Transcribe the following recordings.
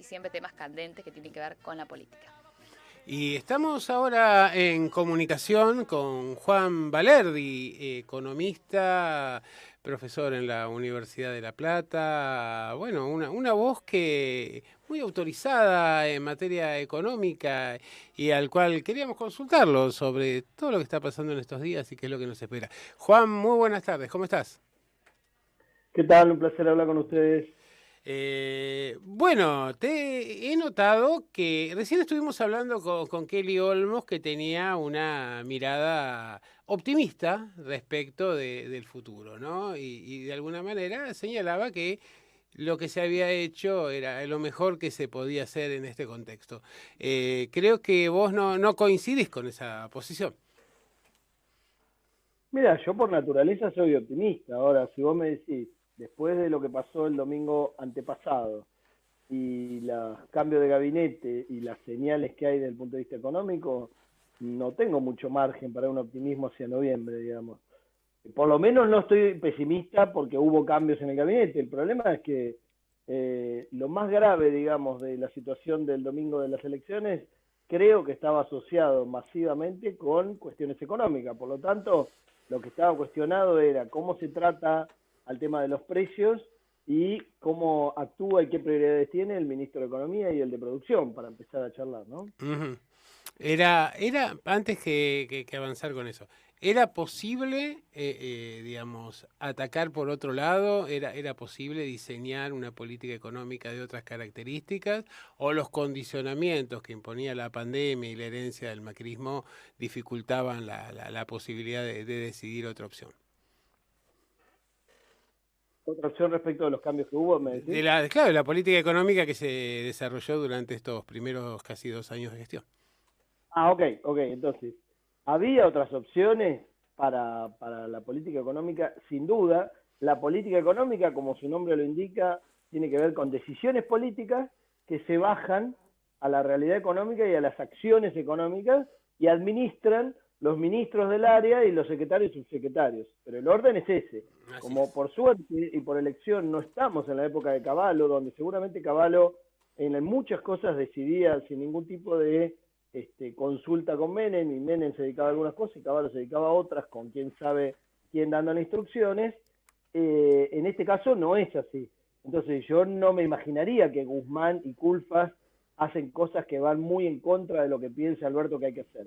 y siempre temas candentes que tienen que ver con la política. Y estamos ahora en comunicación con Juan Valerdi, economista, profesor en la Universidad de La Plata. Bueno, una voz que muy autorizada en materia económica y al cual queríamos consultarlo sobre todo lo que está pasando en estos días y qué es lo que nos espera. Juan, muy buenas tardes, ¿cómo estás? ¿Qué tal? Un placer hablar con ustedes. Bueno, te he notado que recién estuvimos hablando con Kelly Olmos, que tenía una mirada optimista respecto del futuro, ¿no? Y de alguna manera señalaba que lo que se había hecho era lo mejor que se podía hacer en este contexto. Creo que vos no coincidís con esa posición. Mira, yo por naturaleza soy optimista. Ahora, si vos me decís, después de lo que pasó el domingo antepasado y los cambios de gabinete y las señales que hay desde el punto de vista económico, no tengo mucho margen para un optimismo hacia noviembre, digamos. Por lo menos no estoy pesimista porque hubo cambios en el gabinete. El problema es que lo más grave, digamos, de la situación del domingo de las elecciones, creo que estaba asociado masivamente con cuestiones económicas. Por lo tanto, lo que estaba cuestionado era cómo se trata al tema de los precios y cómo actúa y qué prioridades tiene el ministro de Economía y el de Producción para empezar a charlar, ¿no? Ujú. Antes que avanzar con eso, ¿era posible, digamos, atacar por otro lado? ¿Era posible diseñar una política económica de otras características? ¿O los condicionamientos que imponía la pandemia y la herencia del macrismo dificultaban la posibilidad de decidir otra opción? Otra opción respecto de los cambios que hubo, me decís. Claro, de la política económica que se desarrolló durante estos primeros casi 2 años de gestión. Ok. Entonces, había otras opciones para la política económica, sin duda. La política económica, como su nombre lo indica, tiene que ver con decisiones políticas que se bajan a la realidad económica y a las acciones económicas y administran los ministros del área y los secretarios y subsecretarios. Pero el orden es ese. Así Como es. por suerte y por elección no estamos en la época de Cavallo, donde seguramente Cavallo en muchas cosas decidía sin ningún tipo de consulta con Menem, y Menem se dedicaba a algunas cosas y Caballo se dedicaba a otras, con quién sabe quién dando las instrucciones. En este caso no es así. Entonces yo no me imaginaría que Guzmán y Culfas hacen cosas que van muy en contra de lo que piensa Alberto que hay que hacer.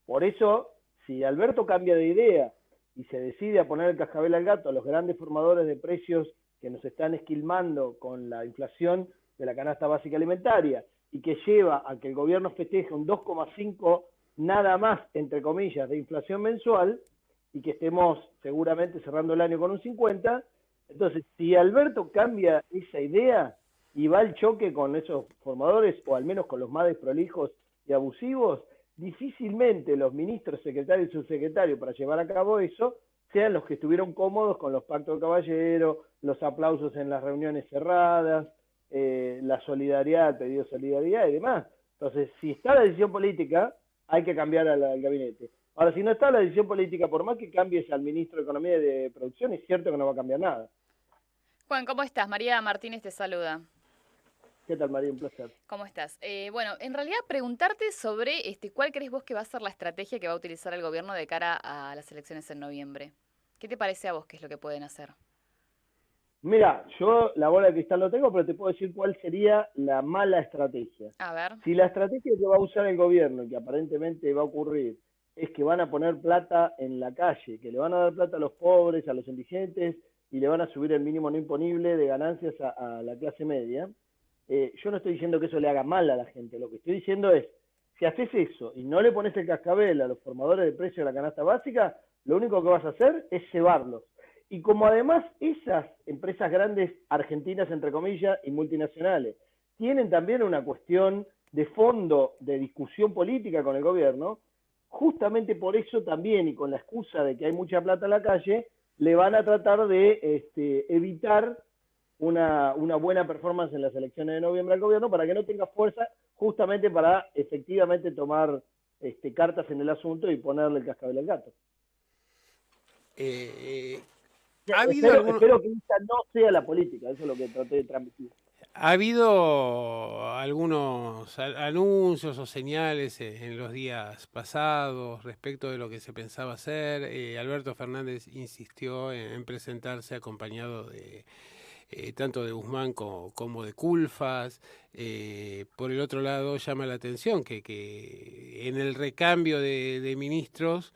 Por eso, si Alberto cambia de idea y se decide a poner el cascabel al gato a los grandes formadores de precios que nos están esquilmando con la inflación de la canasta básica alimentaria, y que lleva a que el gobierno festeje un 2,5 nada más, entre comillas, de inflación mensual, y que estemos seguramente cerrando el año con un 50, entonces si Alberto cambia esa idea y va al choque con esos formadores, o al menos con los más desprolijos y abusivos, difícilmente los ministros, secretarios y subsecretarios para llevar a cabo eso sean los que estuvieron cómodos con los pactos de caballero, los aplausos en las reuniones cerradas, la solidaridad, el pedido de solidaridad y demás. Entonces, si está la decisión política, hay que cambiar al gabinete. Ahora, si no está la decisión política, por más que cambies al ministro de Economía y de Producción, es cierto que no va a cambiar nada. Juan, ¿cómo estás? María Martínez te saluda. ¿Qué tal, María? Un placer. ¿Cómo estás? Bueno, en realidad preguntarte sobre cuál crees vos que va a ser la estrategia que va a utilizar el gobierno de cara a las elecciones en noviembre. ¿Qué te parece a vos que es lo que pueden hacer? Mira, yo la bola de cristal no tengo, pero te puedo decir cuál sería la mala estrategia. A ver. Si la estrategia que va a usar el gobierno, y que aparentemente va a ocurrir, es que van a poner plata en la calle, que le van a dar plata a los pobres, a los indigentes, y le van a subir el mínimo no imponible de ganancias a la clase media, yo no estoy diciendo que eso le haga mal a la gente. Lo que estoy diciendo es, si haces eso y no le pones el cascabel a los formadores de precios de la canasta básica, lo único que vas a hacer es cebarlos. Y como además esas empresas grandes argentinas, entre comillas, y multinacionales, tienen también una cuestión de fondo de discusión política con el gobierno, justamente por eso también, y con la excusa de que hay mucha plata en la calle, le van a tratar de evitar una buena performance en las elecciones de noviembre al gobierno para que no tenga fuerza, justamente para efectivamente tomar cartas en el asunto y ponerle el cascabel al gato. ¿Ha habido Espero que esta no sea la política, eso es lo que traté de transmitir. Ha habido algunos anuncios o señales en los días pasados respecto de lo que se pensaba hacer. Alberto Fernández insistió en presentarse acompañado de tanto de Guzmán como de Culfas. Por el otro lado, llama la atención que en el recambio de ministros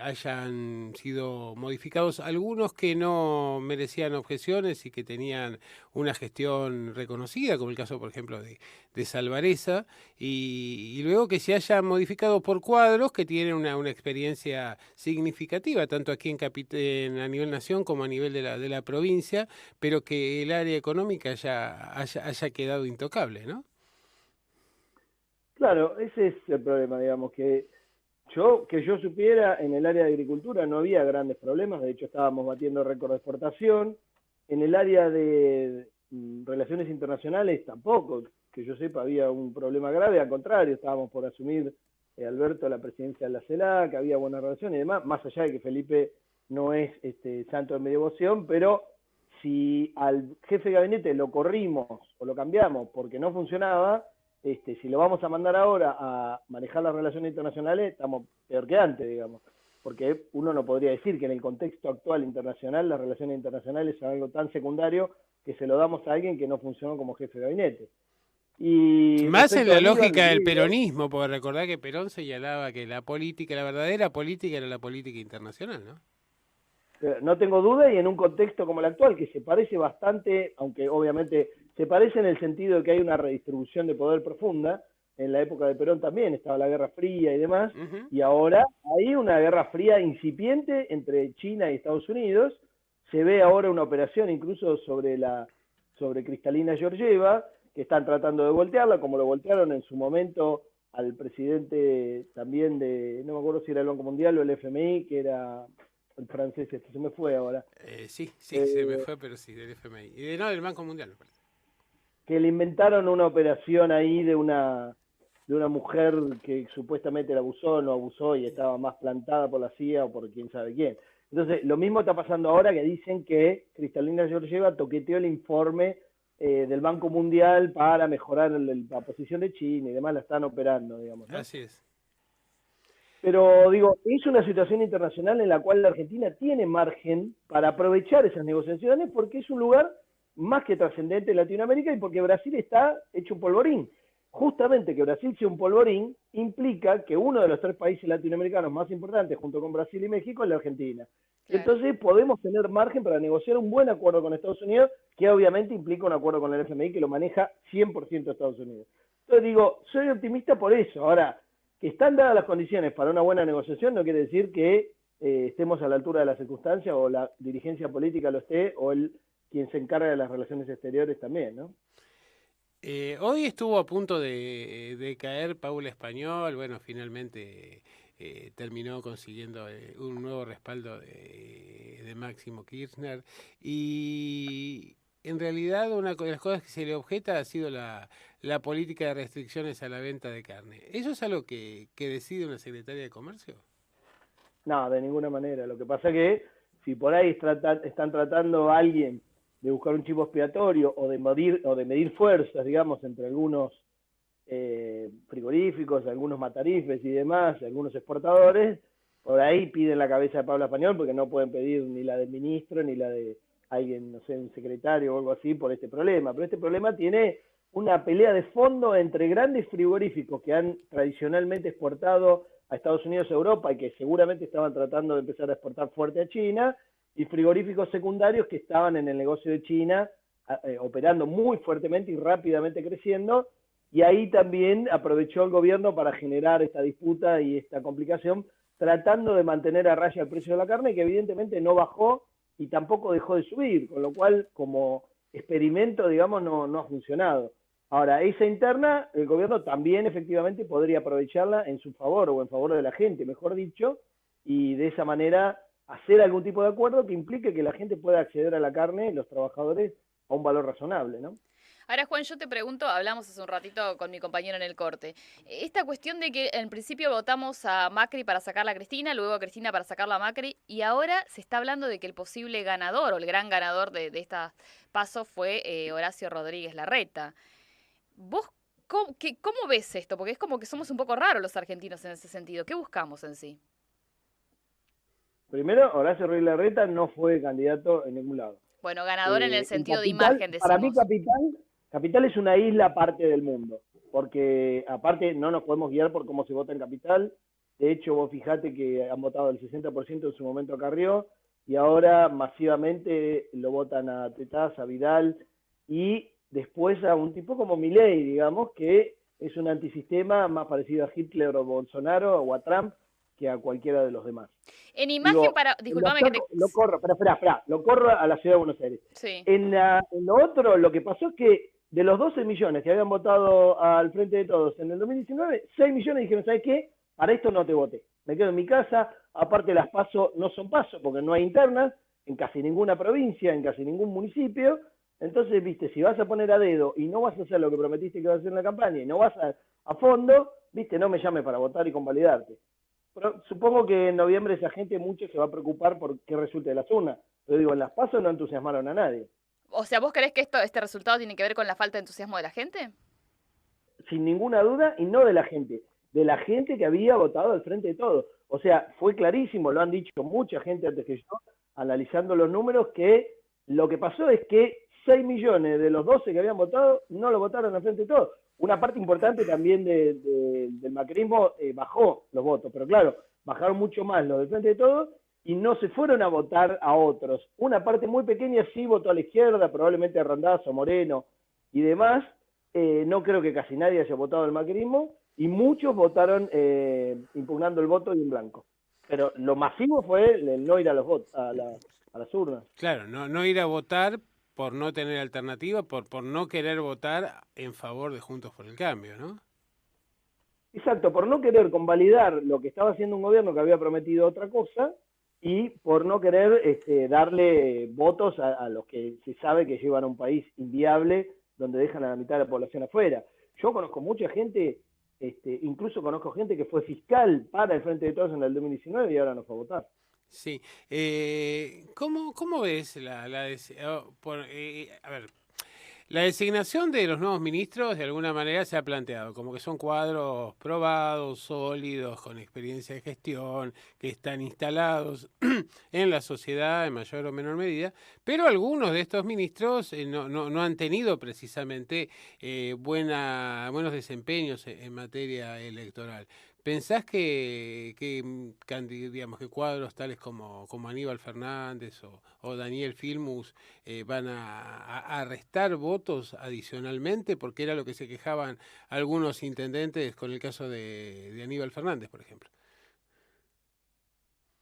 hayan sido modificados algunos que no merecían objeciones y que tenían una gestión reconocida, como el caso, por ejemplo, de Salvareza, y luego que se haya modificado por cuadros que tienen una experiencia significativa, tanto aquí a nivel nación como a nivel de la provincia, pero que el área económica haya quedado intocable, ¿no? Claro, ese es el problema, digamos, que yo supiera, en el área de agricultura no había grandes problemas, de hecho estábamos batiendo récord de exportación. En el área de relaciones internacionales tampoco, que yo sepa, había un problema grave, al contrario, estábamos por asumir Alberto la presidencia de la CELAC, había buenas relaciones y demás, más allá de que Felipe no es santo de mi devoción, pero si al jefe de gabinete lo corrimos o lo cambiamos porque no funcionaba, si lo vamos a mandar ahora a manejar las relaciones internacionales, estamos peor que antes, digamos. Porque uno no podría decir que en el contexto actual internacional las relaciones internacionales son algo tan secundario que se lo damos a alguien que no funcionó como jefe de gabinete. Y Más en respecto a la Aníbal, lógica del digo, peronismo, porque recordar que Perón señalaba que la política, la verdadera política era la política internacional, ¿no? no tengo duda, y en un contexto como el actual, que se parece bastante, aunque obviamente se parece en el sentido de que hay una redistribución de poder profunda. En la época de Perón también estaba la Guerra Fría y demás, Ujú. y ahora hay una Guerra Fría incipiente entre China y Estados Unidos. Se ve ahora una operación incluso sobre Cristalina Georgieva, que están tratando de voltearla, como lo voltearon en su momento al presidente también no me acuerdo si era el Banco Mundial o el FMI, que era el francés, se me fue ahora, Sí, se me eh, fue, pero sí, del FMI. No, del Banco Mundial, me parece. que le inventaron una operación ahí de una mujer que supuestamente la abusó, no abusó y estaba más plantada por la CIA o por quién sabe quién. Entonces, lo mismo está pasando ahora, que dicen que Cristalina Georgieva toqueteó el informe del Banco Mundial para mejorar la posición de China y demás, la están operando, digamos, ¿no? Así es. Pero digo, es una situación internacional en la cual la Argentina tiene margen para aprovechar esas negociaciones, porque es un lugar más que trascendente en Latinoamérica y porque Brasil está hecho un polvorín. Justamente que Brasil sea un polvorín implica que uno de los tres países latinoamericanos más importantes, junto con Brasil y México, es la Argentina. Claro. Entonces podemos tener margen para negociar un buen acuerdo con Estados Unidos, que obviamente implica un acuerdo con el FMI que lo maneja 100% Estados Unidos. Entonces digo, soy optimista por eso. Ahora, que están dadas las condiciones para una buena negociación no quiere decir que estemos a la altura de las circunstancias, o la dirigencia política lo esté, o quien se encarga de las relaciones exteriores también, ¿no? Hoy estuvo a punto de caer Paula Español, bueno, finalmente terminó consiguiendo un nuevo respaldo de Máximo Kirchner, y en realidad una de las cosas que se le objeta ha sido la política de restricciones a la venta de carne. ¿Eso es algo que decide una secretaria de Comercio? No, de ninguna manera. Lo que pasa que si por ahí están tratando a alguien de buscar un chivo expiatorio o de medir fuerzas, digamos, entre algunos frigoríficos, algunos matarifes y demás, algunos exportadores, por ahí piden la cabeza de Pablo Español porque no pueden pedir ni la del ministro ni la de alguien, no sé, un secretario o algo así por este problema. Pero este problema tiene una pelea de fondo entre grandes frigoríficos que han tradicionalmente exportado a Estados Unidos, a Europa, y que seguramente estaban tratando de empezar a exportar fuerte a China, y frigoríficos secundarios que estaban en el negocio de China, operando muy fuertemente y rápidamente creciendo, y ahí también aprovechó el gobierno para generar esta disputa y esta complicación, tratando de mantener a raya el precio de la carne, que evidentemente no bajó y tampoco dejó de subir, con lo cual, como experimento, digamos, no ha funcionado. Ahora, esa interna, el gobierno también efectivamente podría aprovecharla en su favor, o en favor de la gente, mejor dicho, y de esa manera hacer algún tipo de acuerdo que implique que la gente pueda acceder a la carne, los trabajadores, a un valor razonable, ¿no? Ahora, Juan, yo te pregunto, hablamos hace un ratito con mi compañero en el corte, esta cuestión de que en principio votamos a Macri para sacarla a Cristina, luego a Cristina para sacarla a Macri, y ahora se está hablando de que el posible ganador o el gran ganador de esta paso fue Horacio Rodríguez Larreta. ¿Vos cómo ves esto? Porque es como que somos un poco raros los argentinos en ese sentido. ¿Qué buscamos en sí? Primero, Horacio Rodríguez Larreta no fue candidato en ningún lado. Bueno, ganador en el En sentido de Capital, imagen, para mí decimos. Capital es una isla aparte del mundo, porque aparte no nos podemos guiar por cómo se vota en Capital. De hecho, vos fijate que han votado el 60% en su momento a Carrió, y ahora masivamente lo votan a Tetaz, a Vidal, y después a un tipo como Milei, digamos, que es un antisistema más parecido a Hitler o Bolsonaro o a Trump que a cualquiera de los demás. En imagen Digo, para, discúlpame que te... lo corro, espera, lo corro a la ciudad de Buenos Aires. Sí. En lo otro, lo que pasó es que de los 12 millones que habían votado al Frente de Todos en el 2019, 6 millones dijeron, ¿sabes qué? Para esto no te voté. Me quedo en mi casa, aparte las PASO no son PASO porque no hay internas en casi ninguna provincia, en casi ningún municipio. Entonces, viste, si vas a poner a dedo y no vas a hacer lo que prometiste que vas a hacer en la campaña y no vas a fondo, viste, no me llames para votar y convalidarte. Pero supongo que en noviembre esa gente mucho se va a preocupar por qué resulte de las urnas. Pero digo, en las PASO no entusiasmaron a nadie. O sea, ¿vos creés que este resultado tiene que ver con la falta de entusiasmo de la gente? Sin ninguna duda, y no de la gente que había votado al Frente de Todos. O sea, fue clarísimo, lo han dicho mucha gente antes que yo, analizando los números, que lo que pasó es que 6 millones de los 12 que habían votado no lo votaron al Frente de Todos. Una parte importante también del macrismo bajó los votos, pero claro, bajaron mucho más los del Frente de Todos y no se fueron a votar a otros. Una parte muy pequeña sí votó a la izquierda, probablemente a Randazzo, Moreno y demás. No creo que casi nadie haya votado al macrismo y muchos votaron impugnando el voto y en blanco. Pero lo masivo fue el no ir a los votos, a las urnas. Claro, no ir a votar por no tener alternativa, por no querer votar en favor de Juntos por el Cambio, ¿no? Exacto, por no querer convalidar lo que estaba haciendo un gobierno que había prometido otra cosa y por no querer darle votos a los que se sabe que llevan a un país inviable donde dejan a la mitad de la población afuera. Yo conozco mucha gente, incluso conozco gente que fue fiscal para el Frente de Todos en el 2019 y ahora no fue a votar. Sí. ¿Cómo ves a ver, la designación de los nuevos ministros de alguna manera se ha planteado como que son cuadros probados, sólidos, con experiencia de gestión, que están instalados en la sociedad en mayor o menor medida, pero algunos de estos ministros no han tenido precisamente buenos desempeños en materia electoral. ¿Pensás digamos, que cuadros tales como Aníbal Fernández o Daniel Filmus van a restar votos adicionalmente? Porque era lo que se quejaban algunos intendentes con el caso de Aníbal Fernández, por ejemplo.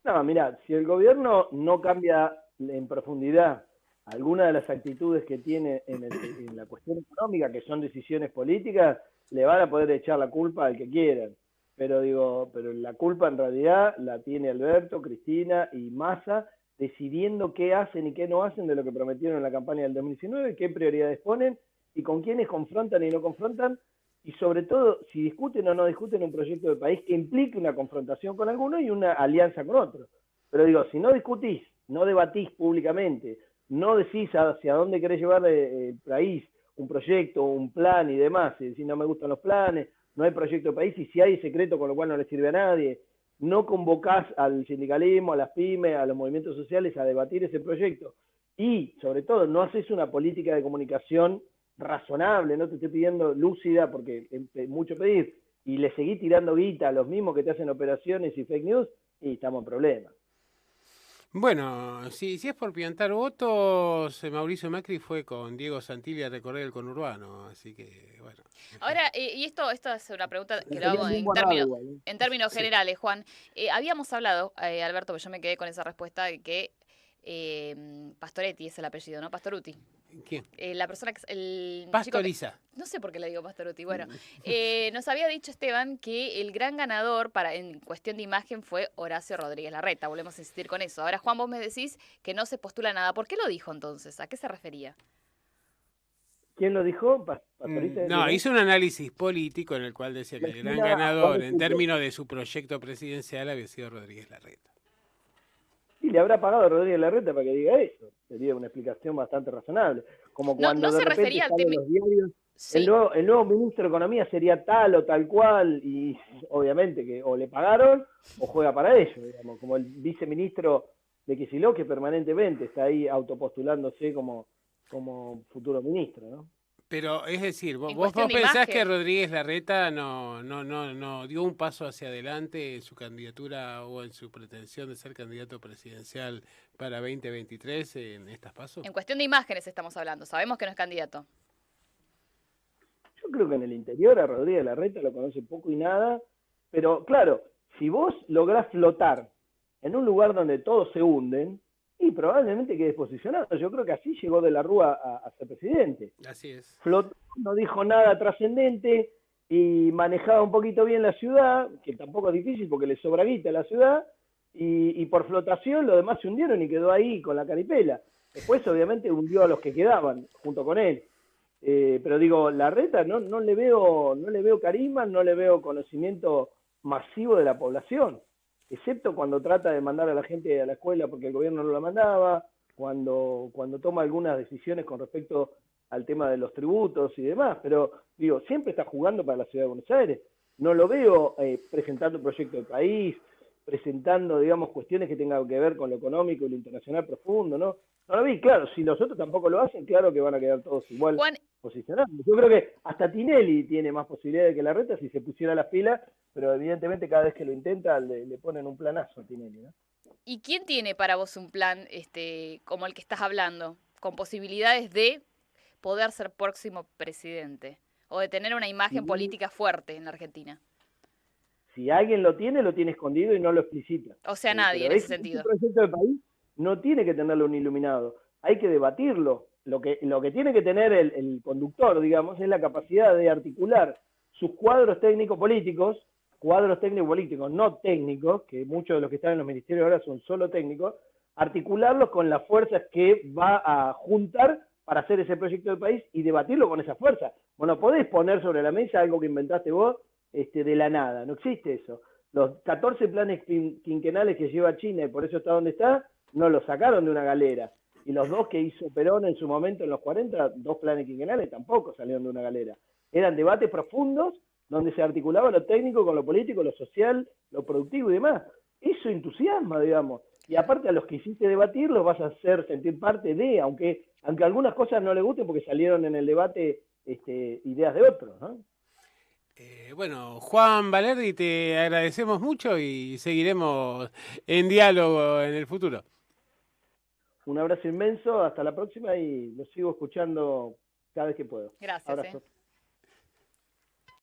No, mira, si el gobierno no cambia en profundidad alguna de las actitudes que tiene en la cuestión económica, que son decisiones políticas, le van a poder echar la culpa al que quieran. Pero la culpa en realidad la tiene Alberto, Cristina y Massa, decidiendo qué hacen y qué no hacen de lo que prometieron en la campaña del 2019, qué prioridades ponen y con quiénes confrontan y no confrontan, y sobre todo si discuten o no discuten un proyecto de país que implique una confrontación con alguno y una alianza con otro. Pero digo, si no discutís, no debatís públicamente, no decís hacia dónde querés llevar el país, un proyecto, un plan y demás, y decís no me gustan los planes, no hay proyecto de país y si hay secreto, con lo cual no le sirve a nadie, no convocás al sindicalismo, a las pymes, a los movimientos sociales a debatir ese proyecto y sobre todo no haces una política de comunicación razonable, no te estoy pidiendo lúcida porque es mucho pedir y le seguís tirando guita a los mismos que te hacen operaciones y fake news y estamos en problemas. Bueno, si es por piantar votos, Mauricio Macri fue con Diego Santilli a recorrer el conurbano, así que bueno. Ahora, y esto es una pregunta que lo Sería hago bien guardado igual. en términos Sí. generales, Juan. Habíamos hablado, Alberto, que yo me quedé con esa respuesta de que Pastoretti es el apellido, ¿no? Pastoruti. ¿Quién? La persona que el chico Pastoriza. no sé por qué le digo Pastoruti. Bueno, nos había dicho Esteban que el gran ganador en cuestión de imagen fue Horacio Rodríguez Larreta. Volvemos a insistir con eso. Ahora, Juan, vos me decís que no se postula nada. ¿Por qué lo dijo entonces? ¿A qué se refería? ¿Quién lo dijo? Pastoriza. No, hizo un análisis político en el cual decía que el gran ganador en términos de su proyecto presidencial había sido Rodríguez Larreta. Y le habrá pagado a Rodríguez Larreta para que diga eso. Sería una explicación bastante razonable. Como cuando no de se repente refería al salen tema. los diarios, Sí. el nuevo ministro de Economía sería tal o tal cual, y obviamente que o le pagaron o juega para ello, digamos, como el viceministro de Kicillof, que permanentemente está ahí autopostulándose como futuro ministro, ¿no? Pero es decir, En vos cuestión de pensás que imagen. Rodríguez Larreta no dio un paso hacia adelante en su candidatura o en su pretensión de ser candidato presidencial para 2023 en estas pasos? En cuestión de imágenes estamos hablando. Sabemos que no es candidato. Yo creo que en el interior a Rodríguez Larreta lo conoce poco y nada, pero claro, si vos lográs flotar en un lugar donde todos se hunden, y probablemente quede posicionado. Yo creo que así llegó de la Rúa a ser presidente. Así es. Flotó, no dijo nada trascendente y manejaba un poquito bien la ciudad, que tampoco es difícil porque le sobra guita a la ciudad, y por flotación los demás se hundieron y quedó ahí con la caripela. Después obviamente hundió a los que quedaban junto con él. Pero digo, Larreta no le veo carisma, no le veo conocimiento masivo de la población, excepto cuando trata de mandar a la gente a la escuela porque el gobierno no la mandaba, cuando toma algunas decisiones con respecto al tema de los tributos y demás, pero digo, siempre está jugando para la Ciudad de Buenos Aires. No lo veo presentando un proyecto de país, presentando, digamos, cuestiones que tengan que ver con lo económico y lo internacional profundo, ¿no? No lo vi, claro, si los otros tampoco lo hacen, claro que van a quedar todos igual Juan, posicionados. Yo creo que hasta Tinelli tiene más posibilidades que Larreta si se pusiera la fila, pero evidentemente cada vez que lo intenta le ponen un planazo a Tinelli, ¿no? ¿y quién tiene para vos un plan como el que estás hablando, con posibilidades de poder ser próximo presidente o de tener una imagen política fuerte en la Argentina? Si alguien lo tiene escondido y no lo explicita. O sea, nadie en ese sentido. Este proyecto de país no tiene que tenerlo un iluminado, hay que debatirlo. Lo que tiene que tener el conductor, digamos, es la capacidad de articular sus cuadros técnico-políticos, no técnicos, que muchos de los que están en los ministerios ahora son solo técnicos, articularlos con las fuerzas que va a juntar para hacer ese proyecto de país y debatirlo con esas fuerzas. Bueno, podés poner sobre la mesa algo que inventaste vos de la nada, no existe eso. Los 14 planes quinquenales que lleva China y por eso está donde está, no los sacaron de una galera. Y los dos que hizo Perón en su momento en los 40, 2 planes quinquenales, tampoco salieron de una galera. Eran debates profundos donde se articulaba lo técnico con lo político, lo social, lo productivo y demás. Eso entusiasma, digamos. Y aparte a los que hiciste debatir los vas a hacer sentir parte de, aunque algunas cosas no les gusten porque salieron en el debate ideas de otros, ¿no? Bueno, Juan Valerdi, te agradecemos mucho y seguiremos en diálogo en el futuro. Un abrazo inmenso, hasta la próxima y los sigo escuchando cada vez que puedo. Gracias. Abrazo.